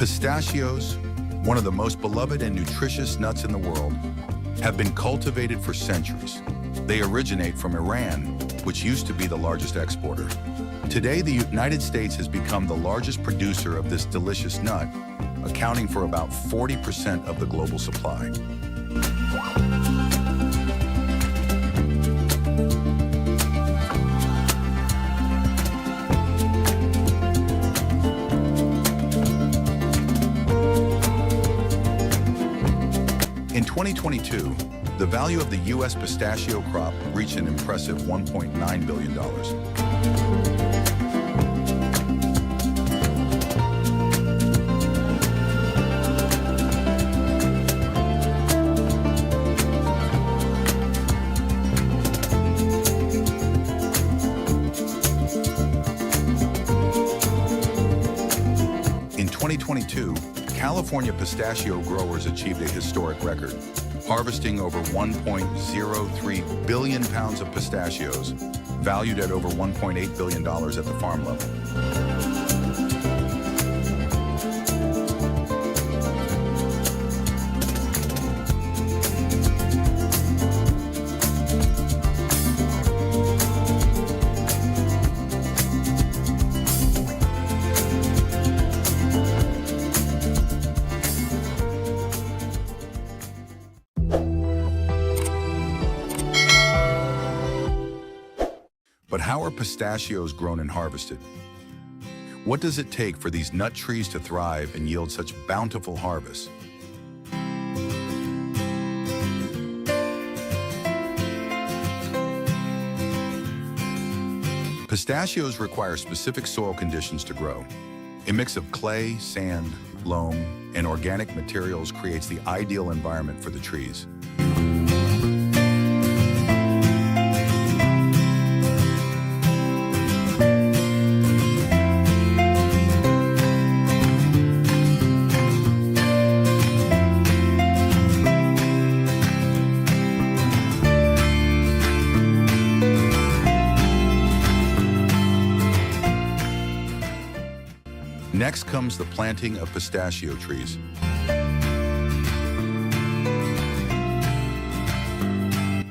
Pistachios, one of the most beloved and nutritious nuts in the world, have been cultivated for centuries. They originate from Iran, which used to be the largest exporter. Today, the United States has become the largest producer of this delicious nut, accounting for about 40% of the global supply. In 2022, the value of the U.S. pistachio crop reached an impressive $1.9 billion. In 2022, California pistachio growers achieved a historic record, harvesting over 1.03 billion pounds of pistachios, valued at over $1.8 billion at the farm level. But how are pistachios grown and harvested? What does it take for these nut trees to thrive and yield such bountiful harvests? Pistachios require specific soil conditions to grow. A mix of clay, sand, loam, and organic materials creates the ideal environment for the trees. Next comes the planting of pistachio trees.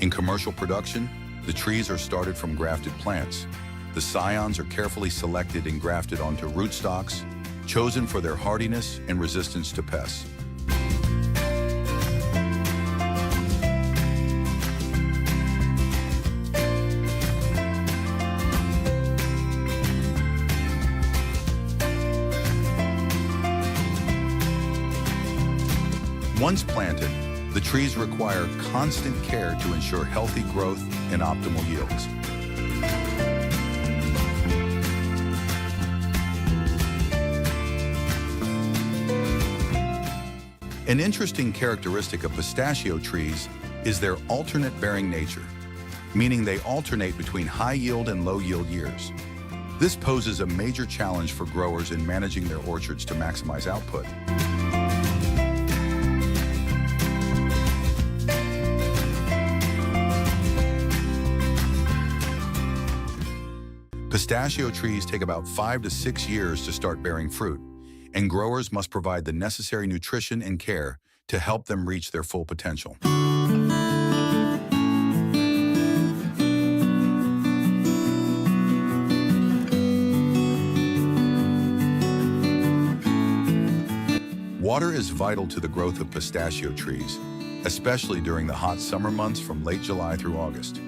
In commercial production, the trees are started from grafted plants. The scions are carefully selected and grafted onto rootstocks, chosen for their hardiness and resistance to pests. Once planted, the trees require constant care to ensure healthy growth and optimal yields. An interesting characteristic of pistachio trees is their alternate bearing nature, meaning they alternate between high yield and low yield years. This poses a major challenge for growers in managing their orchards to maximize output. Pistachio trees take about 5 to 6 years to start bearing fruit, and growers must provide the necessary nutrition and care to help them reach their full potential. Water is vital to the growth of pistachio trees, especially during the hot summer months from late July through August.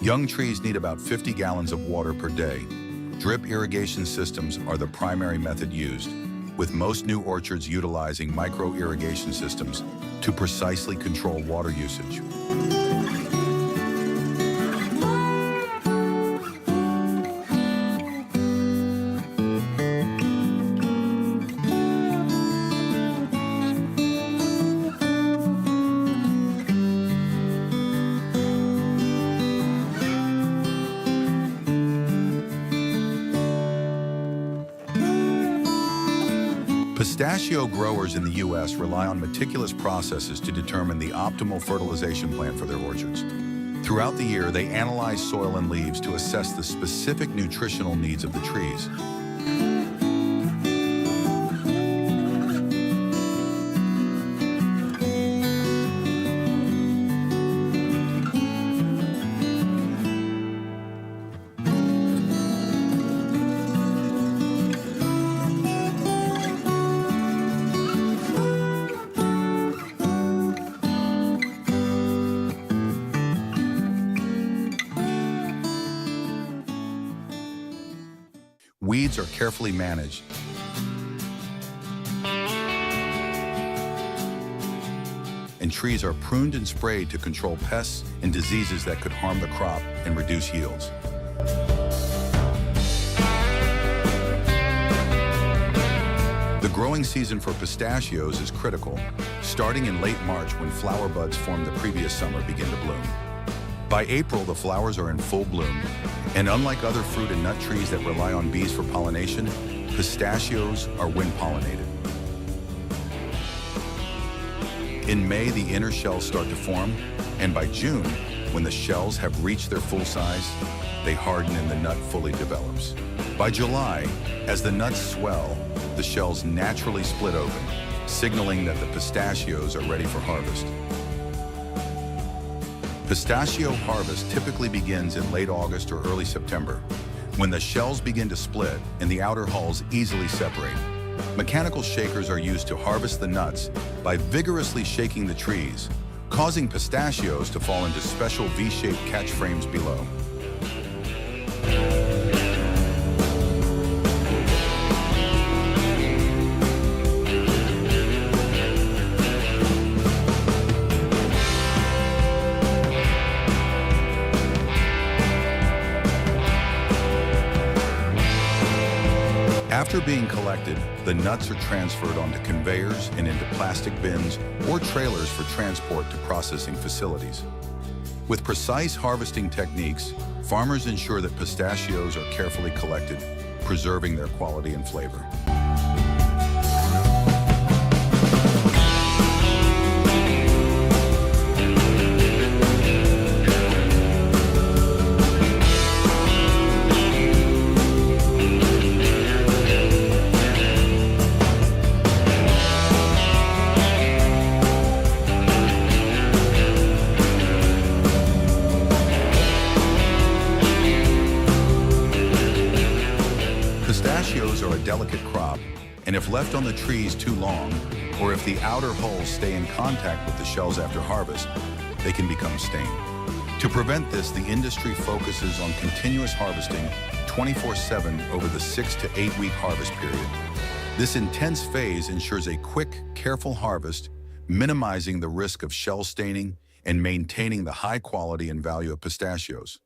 Young trees need about 50 gallons of water per day. Drip irrigation systems are the primary method used, with most new orchards utilizing micro-irrigation systems to precisely control water usage. Pistachio growers in the U.S. rely on meticulous processes to determine the optimal fertilization plan for their orchards. Throughout the year, they analyze soil and leaves to assess the specific nutritional needs of the trees. carefully managed, and trees are pruned and sprayed to control pests and diseases that could harm the crop and reduce yields. The growing season for pistachios is critical, starting in late March when flower buds formed the previous summer begin to bloom. By April, the flowers are in full bloom, and unlike other fruit and nut trees that rely on bees for pollination, pistachios are wind-pollinated. In May, the inner shells start to form, and by June, when the shells have reached their full size, they harden and the nut fully develops. By July, as the nuts swell, the shells naturally split open, signaling that the pistachios are ready for harvest. Pistachio harvest typically begins in late August or early September, when the shells begin to split and the outer hulls easily separate. Mechanical shakers are used to harvest the nuts by vigorously shaking the trees, causing pistachios to fall into special V-shaped catch frames below. After being collected, the nuts are transferred onto conveyors and into plastic bins or trailers for transport to processing facilities. With precise harvesting techniques, farmers ensure that pistachios are carefully collected, preserving their quality and flavor. Pistachios are a delicate crop, and if left on the trees too long, or if the outer hulls stay in contact with the shells after harvest, they can become stained. To prevent this, the industry focuses on continuous harvesting 24/7 over the 6 to 8 week harvest period. This intense phase ensures a quick, careful harvest, minimizing the risk of shell staining and maintaining the high quality and value of pistachios.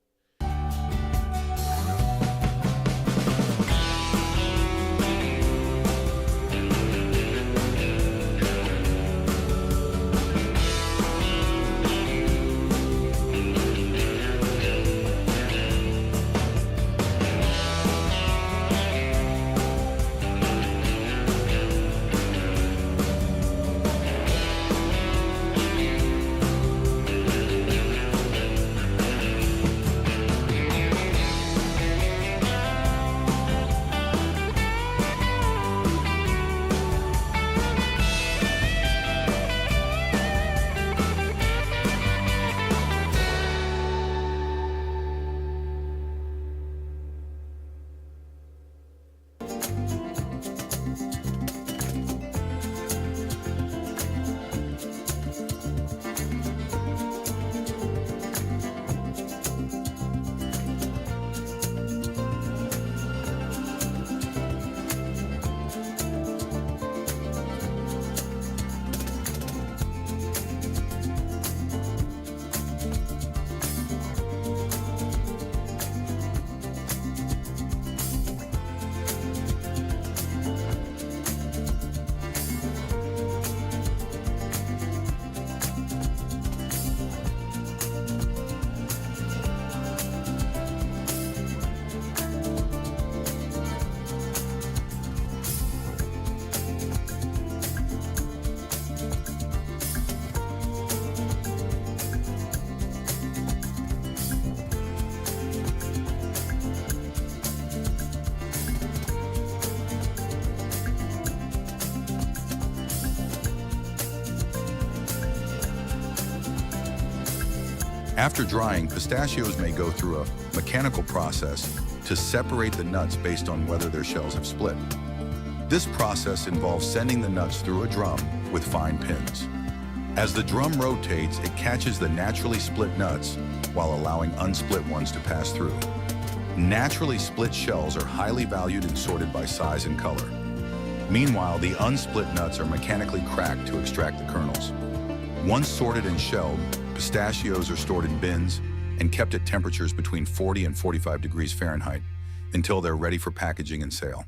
After drying, pistachios may go through a mechanical process to separate the nuts based on whether their shells have split. This process involves sending the nuts through a drum with fine pins. As the drum rotates, it catches the naturally split nuts while allowing unsplit ones to pass through. Naturally split shells are highly valued and sorted by size and color. Meanwhile, the unsplit nuts are mechanically cracked to extract the kernels. Once sorted and shelled, pistachios are stored in bins and kept at temperatures between 40 and 45 degrees Fahrenheit until they're ready for packaging and sale.